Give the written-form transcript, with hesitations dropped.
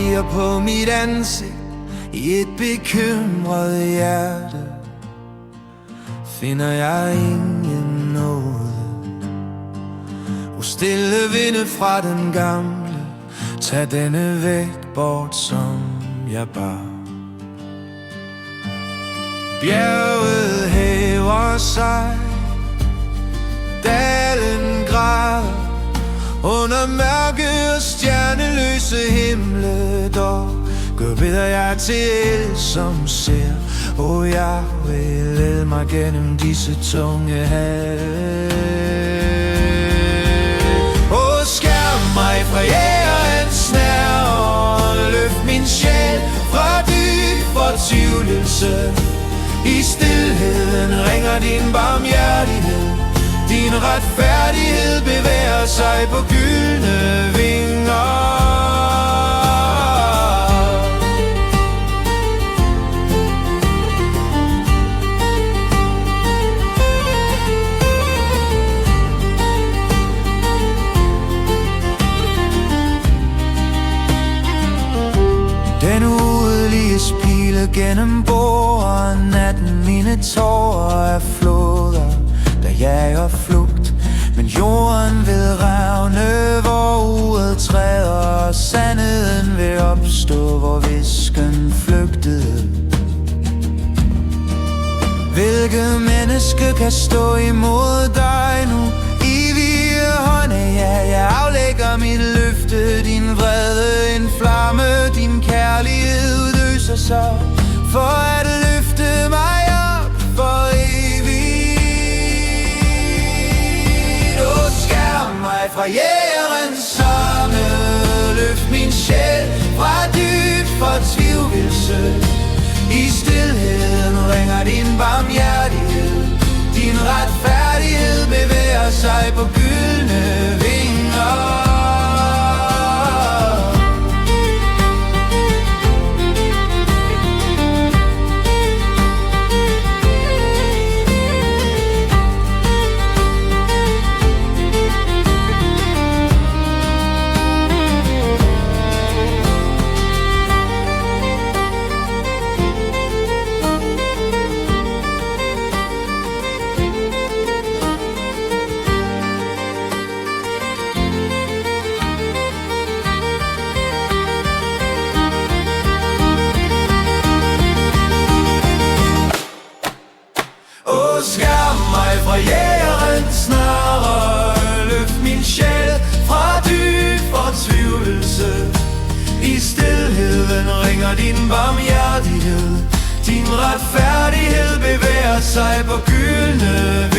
malerier på mit ansigt i et bekymret hjerte finder jeg ingen nåde. O stille vinde fra den gamle, tag denne vægt bort, som jeg bar. Bjerget hæver sig, dalen græder under mørke og stjerneløse himle. Dog gør beder jeg til el, som ser, og jeg vil lede mig gennem disse tunge hav. Og skærm mig fra jægerens snær, og løft min sjæl fra dyb fortvivlelse. I stilheden ringer din barmhjertighed, din retfærdighed bevæger sig på gyldne vinger. Den udelige spile gennem bord, natten mine tårer er floder, der jager flugt. Men jorden vil revne, hvor uret træder, og sandheden vil opstå, hvor visken flygtede. Hvilket menneske kan stå imod dig nu? Evige hånde, ja, jeg aflægger mit løfte. Din vrede en flamme, din kærlighed udøser sig for at løfte mig op for evigt. Og skærm mig fra jægerens arme, løft min sjæl fra dyb fortvivlelse. I stilheden ringer din barmhjertighed, din retfærdighed bevæger sig på gyldne vinger. Skærm mig fra jægerens snare, løft min sjæl fra dyb fortvivlelse. I stilheden ringer din barmhjertighed, din retfærdighed bevæger sig på gyldne